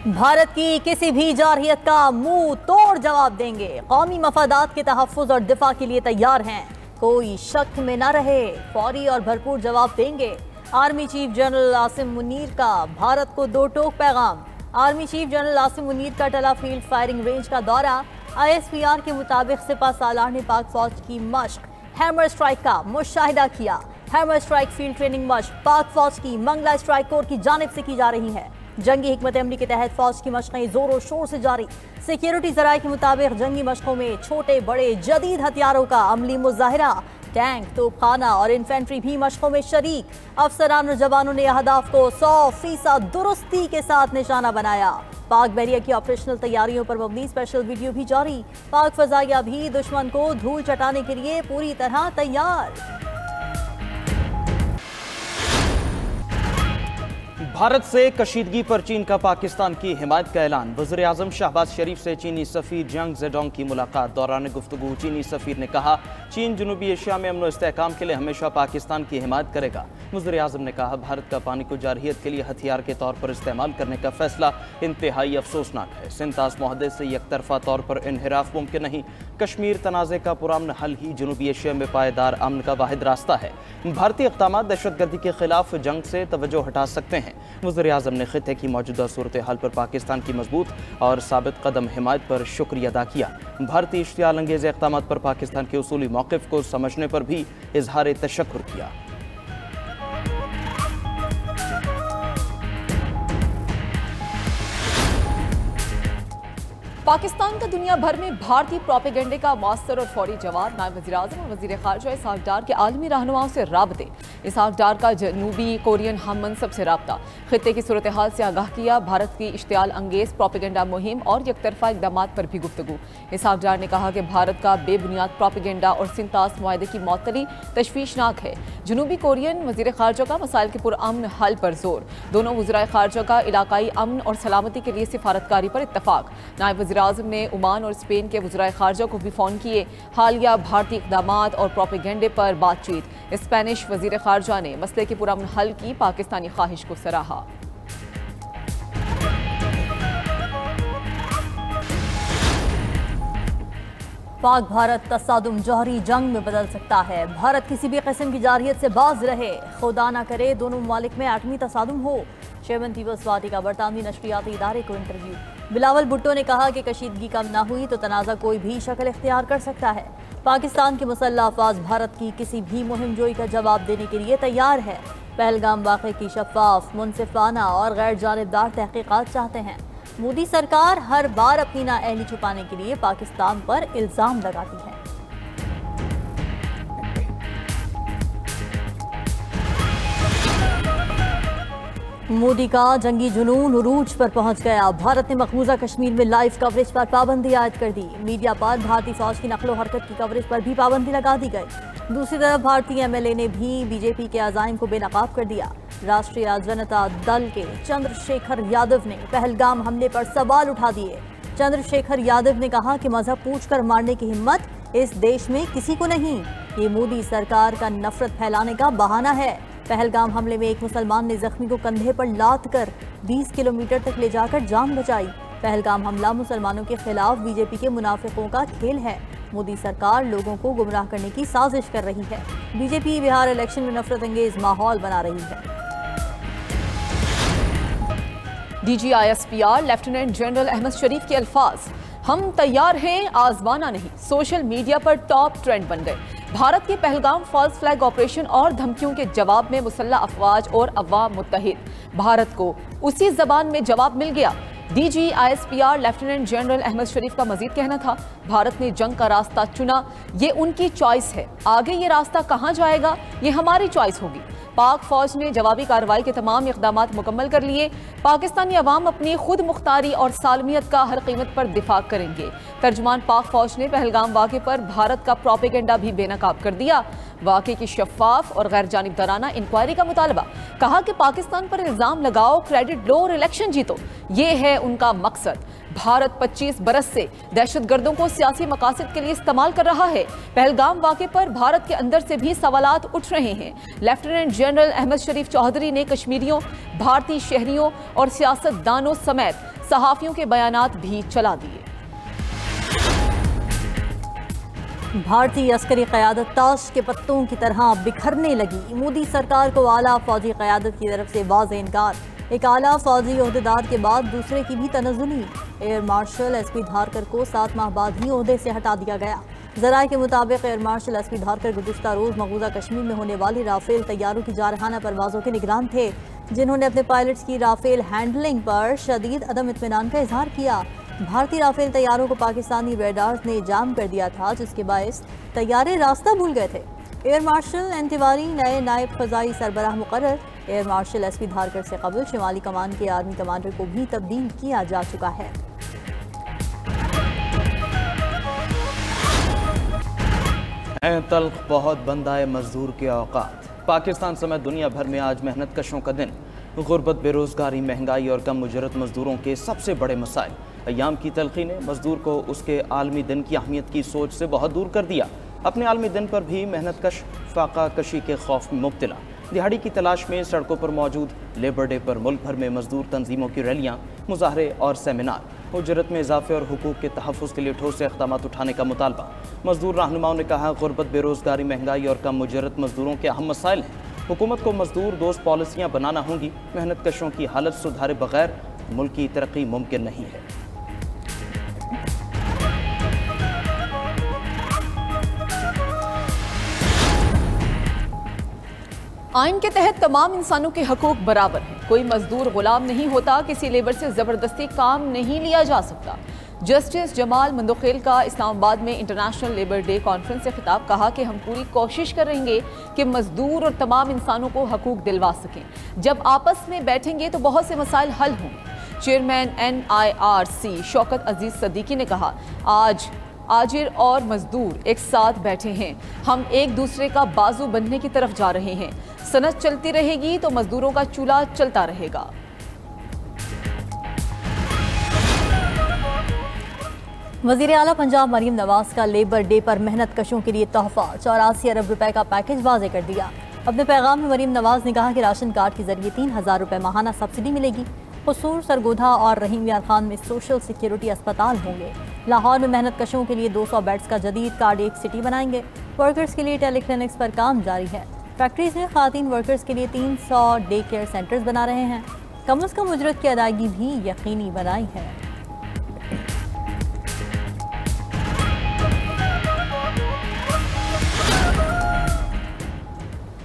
भारत की किसी भी जारहियत का मुंह तोड़ जवाब देंगे। कौमी मफादात के तहफ़्फ़ुज़ और दिफा के लिए तैयार हैं, कोई शक में न रहे, फौरी और भरपूर जवाब देंगे। Army chief general Asim Munir का भारत को दो टोक पैगाम। Army chief general Asim Munir का टला फील्ड फायरिंग रेंज का दौरा। ISPR के मुताबिक सिपा सालार ने पाक फौज की मश्क हैमर स्ट्राइक का मुशाहिदा किया। हैमर स्ट्राइक फील्ड ट्रेनिंग मश्क पाक फौज की मंगला स्ट्राइक कोर की जानिब से की जा रही है। जंगी हिकमत अमली के तहत फौज की मशक़ें जोरों शोर से जारी। सिक्योरिटी ज़राए के मुताबिक जंगी मशक़ों में छोटे बड़े जदीद हथियारों का अमली मुजाहिरा। टैंक, तोपखाना और इन्फेंट्री भी मशक़ों में शरीक। अफसरान और जवानों ने अहदाफ को 100% दुरुस्ती के साथ निशाना बनाया। पाक बहरिया की ऑपरेशनल तैयारियों पर मबनी स्पेशल वीडियो भी जारी। पाक फजाइया भी दुश्मन को धूल चटाने के लिए पूरी तरह तैयार। भारत से कशीदगी पर चीन का पाकिस्तान की हिमायत का ऐलान। वज़ीर आज़म शहबाज शरीफ से चीनी सफ़ीर जंग जेडोंग की मुलाकात। दौरान गुफ्तगू चीनी सफ़ीर ने कहा, चीन जनूबी एशिया में अमन व इस्तेहकाम के लिए हमेशा पाकिस्तान की हिमायत करेगा। वज़ीर आज़म ने कहा, भारत का पानी को जारहियत के लिए हथियार के तौर पर इस्तेमाल करने का फैसला इंतहाई अफसोसनाक है। सिंतास मुआहदे से यकतरफा तौर पर इन्हिराफ मुमकिन नहीं। कश्मीर तनाज़े का पुरअमन हल ही जनूबी एशिया में पायदार अमन का वाहिद रास्ता है। भारतीय इक़दामात दहशतगर्दी के खिलाफ जंग से तवज्जो हटा सकते हैं। वज़ीर आज़म ने खित्ते की मौजूदा सूरत हाल पर पाकिस्तान की मजबूत और साबित कदम हिमायत पर शुक्रिया अदा किया। भारतीय इश्तियाल अंगेज़ इक़दामात पर पाकिस्तान के उसूली मौक़िफ़ को समझने पर भी इज़हार तशक्कुर किया। पाकिस्तान का दुनिया भर में भारतीय प्रोपेगेंडे का मौसर और फौरी जवाब। नायब वज़ीर आज़म और वज़ीर ख़ारिजा इसहाक़ डार के आलमी रहनुमाओं से राबते। इसहाक़ डार का जनूबी कोरियन हम मनसब से राब्ता। खित्ते की सूरत हाल से आगाह किया। भारत की इश्तियाल अंगेज़ प्रोपेगेंडा मुहिम और यकतरफा इक़दामात पर भी गुफ्तगू। इसहाक़ डार ने कहा कि भारत का बेबुनियाद प्रोपेगेंडा और सिंतास मुआहदे की मअतली तशवीशनाक है। जनूबी कोरियन वज़ीर ख़ारिजा का मसाइल के पुरअमन हल पर जोर। दोनों वज़राए ख़ारिजा का इलाकाई अमन और सलामती के लिए सिफारतकारी पर इत्तफ़ाक़। नायब वज़ीर आज़म ने ओमान और स्पेन के वज़राए ख़ारिजा को भी फ़ोन किए। हालिया भारतीय इक़दामात और प्रोपेगेंडे पर बातचीत। स्पेनिश वज़ीर ख़ारिजा ने मसले के पुरअमन हल की पाकिस्तानी ख्वाहिश को सराहा। पाक भारत तसादुम जौहरी जंग में बदल सकता है। भारत किसी भी किस्म की जारहियत से बाज रहे, खुदा न करे दोनों ममालिक में एटमी तसादुम हो। चेयरमैन पीपल्स पार्टी का बरतानवी नशरियाती इदारे को इंटरव्यू। बिलावल भुट्टो ने कहा कि कशीदगी कम ना हुई तो तनाज़ा कोई भी शक्ल इख्तियार कर सकता है। पाकिस्तान के मुसल्लह अफ़वाज भारत की किसी भी मुहिम जोई का जवाब देने के लिए तैयार है। पहलगाम वाक़े की शफ़ाफ, मुनसिफाना और गैर जानिबदार तहक़ीक़ात चाहते हैं। मोदी सरकार हर बार अपनी नाअहली छुपाने के लिए पाकिस्तान पर इल्ज़ाम लगाती है। मोदी का जंगी जुनून उरूज पर पहुंच गया। भारत ने मकबूजा कश्मीर में लाइव कवरेज पर पाबंदी आयद कर दी। मीडिया पर भारतीय फौज की नकलो हरकत की कवरेज पर भी पाबंदी लगा दी गई। दूसरी तरफ भारतीय MLA ने भी बीजेपी के अज़ाइम को बेनकाब कर दिया। राष्ट्रीय जनता दल के चंद्रशेखर यादव ने पहलगाम हमले पर सवाल उठा दिए। चंद्रशेखर यादव ने कहा कि मजहब पूछकर मारने की हिम्मत इस देश में किसी को नहीं। ये मोदी सरकार का नफरत फैलाने का बहाना है। पहलगाम हमले में एक मुसलमान ने जख्मी को कंधे पर लाद कर 20 किलोमीटर तक ले जाकर जान बचाई। पहलगाम हमला मुसलमानों के खिलाफ बीजेपी के मुनाफिकों का खेल है। मोदी सरकार लोगों को गुमराह करने की साजिश कर रही है। बीजेपी बिहार इलेक्शन में नफरत अंगेज माहौल बना रही है। DG ISPR lieutenant general Ahmed Sharif के अल्फाज, हम तैयार हैं, आजमाना नहीं, सोशल मीडिया पर टॉप ट्रेंड बन गए। भारत के पहलगाम फॉल्स फ्लैग ऑपरेशन और धमकियों के जवाब में मुसल्लह अफवाज और अवाम मुत्तहिद। भारत को उसी जबान में जवाब मिल गया। DG ISPR lieutenant general Ahmed Sharif का मजीद कहना था, भारत ने जंग का रास्ता चुना, ये उनकी चॉइस है। आगे ये रास्ता कहाँ जाएगा, ये हमारी चॉइस होगी। पाक फौज ने जवाबी कार्रवाई के तमाम इक़दामात मुकम्मल कर लिए। पाकिस्तानी अवाम अपनी खुद मुख्तारी और सालमियत का हर कीमत पर दिफा करेंगे। तर्जुमान पाक फौज ने पहलगाम वाक़े पर भारत का प्रोपेगेंडा भी बेनकाब कर दिया। वाक़े की शफाफ और गैर जानिबदाराना इंक्वायरी का मुतालबा। कहा कि पाकिस्तान पर इल्ज़ाम लगाओ, क्रेडिट लो और इलेक्शन जीतो, ये है उनका मकसद। भारत 25 बरस से दहशतगर्दों को सियासी मकासद के लिए इस्तेमाल कर रहा है। पहलगाम वाक़े पर भारत के अंदर से भी सवालात उठ रहे हैं। लेफ्टिनेंट जनरल अहमद शरीफ चौधरी ने कश्मीरियों, भारतीय शहरियों और सियासतदानों समेत सहाफियों के बयानात भी चला दिए। भारतीय अस्करी क़यादत ताश के पत्तों की तरह बिखरने लगी। मोदी सरकार को आला फौजी क़यादत की तरफ से वाज़ेह इनकार। एक आला फौजी ओहदेदार के बाद दूसरे की भी तनज़ुली। एयर मार्शल एसपी धारकर को 7 माह बाद ही ओहदे से हटा दिया गया। ज़राए के मुताबिक एयर मार्शल एसपी धारकर गुज़िश्ता रोज़ मकबूजा कश्मीर में होने वाली राफेल तैयारों की जारहाना परवाज़ों के निगरान थे, जिन्होंने अपने पायलट्स की राफेल हैंडलिंग पर शदीद अदम इत्मीनान का इजहार किया। भारतीय राफेल तैयारों को पाकिस्तानी रेडार्स ने जाम कर दिया था, जिसके बायस तैयारे रास्ता भूल गए थे। एयर मार्शल एन तिवारी नए नायब फ़ज़ाई सरबराह मुकर्रर। एयर मार्शल एसपी धारकर से कबल शिमाली कमान के आर्मी कमांडर को भी तब्दील किया जा चुका है। तल्ख बहुत बंदाए मजदूर के औकात। पाकिस्तान समेत दुनिया भर में आज मेहनत कशों का दिन। गुर्बत, बेरोजगारी, महंगाई और कम उजरत मजदूरों के सबसे बड़े मसाइल। अय्याम की तलखी ने मजदूर को उसके आलमी दिन की अहमियत की सोच से बहुत दूर कर दिया। अपने आलमी दिन पर भी मेहनत कश फाका कशी के खौफ में मुब्तला। दिहाड़ी की तलाश में सड़कों पर मौजूद लेबर डे पर मुल्क भर में मजदूर तंजीमों की रैलियाँ, मुजाहरे और सेमिनार। उजरत में इजाफे और हुकूक के तहफ़्फ़ुज़ के लिए ठोस इक़दाम उठाने का मुतालबा। मजदूर रहनुमाओं ने कहा, गुर्बत, बेरोजगारी, महंगाई और कम उजरत मजदूरों के अहम मसाइल हैं। हुकूमत को मजदूर दोस्त पॉलिसियाँ बनाना होंगी। मेहनत कशों की हालत सुधारे बगैर मुल्क की तरक्की मुमकिन नहीं है। आइन के तहत तमाम इंसानों के हकूक बराबर हैं। कोई मजदूर गुलाम नहीं होता, किसी लेबर से ज़बरदस्ती काम नहीं लिया जा सकता। जस्टिस जमाल मंदोखेल का इस्लामाबाद में इंटरनेशनल लेबर डे कॉन्फ्रेंस से खिताब। कहा कि हम पूरी कोशिश करेंगे कि मजदूर और तमाम इंसानों को हकूक दिलवा सकें। जब आपस में बैठेंगे तो बहुत से मसाइल हल होंगे। चेयरमैन NIRC शौकत अजीज सदीकी ने कहा, आज आजिर और मजदूर एक साथ बैठे हैं। हम एक दूसरे का बाजू बनने की तरफ जा रहे हैं। सनत चलती रहेगी तो मजदूरों का चूल्हा चलता रहेगा। वज़ीर आला पंजाब मरीम नवाज का लेबर डे पर मेहनत कशों के लिए तोहफा 84 अरब रुपए का पैकेज वाज़े कर दिया। अपने पैगाम में मरीम नवाज ने कहा कि राशन कार्ड के जरिए 3000 रुपए माहाना सब्सिडी मिलेगी। कसूर, सरगोधा और रहीम यार खान में सोशल सिक्योरिटी अस्पताल होंगे। लाहौर में मेहनत कशों के लिए 200 बेड्स का जदीद कार्डियक सिटी बनाएंगे। वर्कर्स के लिए टेली क्लिनिक्स पर काम जारी है। फैक्ट्रीज में खातीन वर्कर्स के लिए 300 डे केयर सेंटर्स बना रहे हैं। कम अज़ कम उजरत की अदायगी भी यकीनी बनाई है।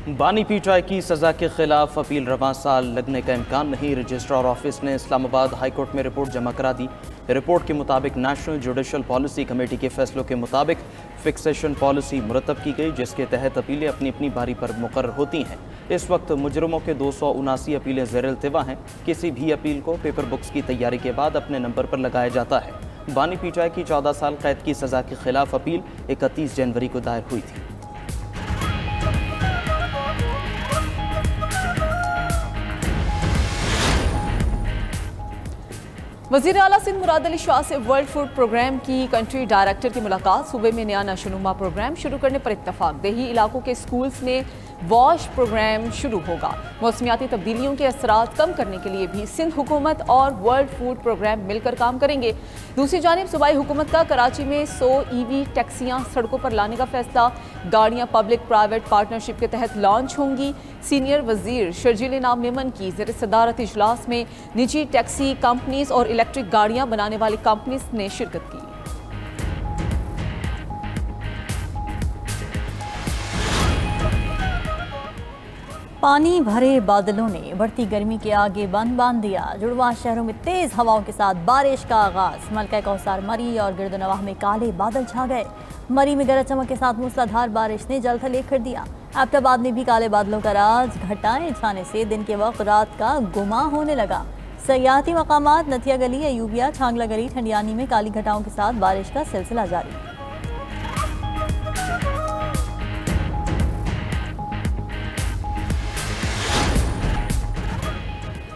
बानी पीटाई की सज़ा के खिलाफ अपील रवां साल लगने का इम्कान नहीं। रजिस्ट्रार ऑफिस ने इस्लामाबाद हाई कोर्ट में रिपोर्ट जमा करा दी। रिपोर्ट के मुताबिक नेशनल जुडिशल पॉलिसी कमेटी के फैसलों के मुताबिक फिक्सेशन पॉलिसी मुरतब की गई, जिसके तहत अपीलें अपनी अपनी बारी पर मुकर्रर होती हैं। इस वक्त मुजरमों के 279 अपीलें ज़ेर-इल्तिवा हैं। किसी भी अपील को पेपर बुक्स की तैयारी के बाद अपने नंबर पर लगाया जाता है। बानी पीटाई की 14 साल कैद की सज़ा के खिलाफ अपील 31 जनवरी को दायर हुई थी। वज़ीर आला सिंध मुराद अली शाह से वर्ल्ड फूड प्रोग्राम की कंट्री डायरेक्टर की मुलाकात। सूबे में नया नशोनुमा प्रोग्राम शुरू करने पर इत्तफाक। देही इलाकों के स्कूल्स में वॉश प्रोग्राम शुरू होगा। मौसमियाती तब्दीलियों के असरात कम करने के लिए भी सिंध हुकूमत और वर्ल्ड फूड प्रोग्राम मिलकर काम करेंगे। दूसरी जानिब सूबाई हुकूमत का कराची में 100 EV टैक्सियाँ सड़कों पर लाने का फैसला। गाड़ियाँ पब्लिक प्राइवेट पार्टनरशिप के तहत लॉन्च होंगी। सीनियर वजीर शर्जील इनाम मेमन की ज़ेर सदारत इजलास में निजी टैक्सी कंपनीज और इलेक्ट्रिक गाड़ियाँ बनाने वाली कंपनीज ने शिरकत की। पानी भरे बादलों ने बढ़ती गर्मी के आगे बांध दिया। जुड़वा शहरों में तेज हवाओं के साथ बारिश का आगाज। मलका कौसार, मरी और गिरदनवाह में काले बादल छा गए। मरी में गरज चमक के साथ मूसलाधार बारिश ने जल थल कर दिया। एबटाबाद में भी काले बादलों का राज। घटाएं छाने से दिन के वक्त रात का गुमा होने लगा। सयाहती मकामात नथिया गली, अयूबिया, छांगला गली, ठंडियानी में काली घटाओं के साथ बारिश का सिलसिला जारी।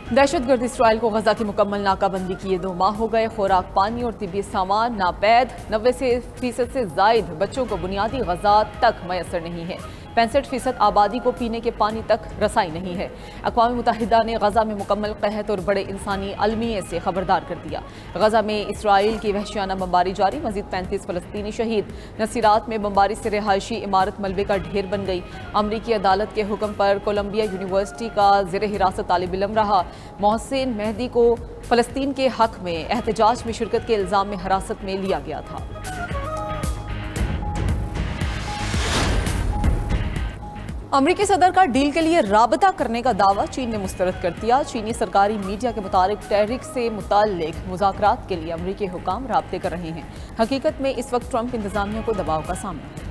दहशतगर्द इसराइल को गजा की मुकम्मल नाकाबंदी किए 2 माह हो गए। खुराक, पानी और तिब्बी सामान नापैद। 90% से जायद बच्चों को बुनियादी गजा तक मैसर नहीं है। 65% आबादी को पीने के पानी तक रसाई नहीं है। अक़वाम मुत्तहिदा ने गजा में मुकम्मल कहत और बड़े इंसानी अलमिये से खबरदार कर दिया। गजा में इसराइल की वहशियाना बमबारी जारी, मजीद 35 फ़लस्तीनी शहीद। नसीरात में बमबारी से रिहायशी इमारत मलबे का ढेर बन गई। अमरीकी अदालत के हुक्म पर कोलंबिया यूनिवर्सिटी का ज़ेर हिरासत तालिब इल्म रहा मोहसिन मेहदी को फ़लस्तीन के हक में एहतजाज में शिरकत के इल्ज़ाम में हिरासत में लिया गया था। अमरीकी सदर का डील के लिए राबता करने का दावा चीन ने मुस्तरद कर दिया। चीनी सरकारी मीडिया के मुताबिक टैरिफ से मुताल्लिक मुज़ाकरात के लिए अमरीकी हुकाम राब्ते कर रहे हैं। हकीकत में इस वक्त ट्रंप इंतजामिया को दबाव का सामना है।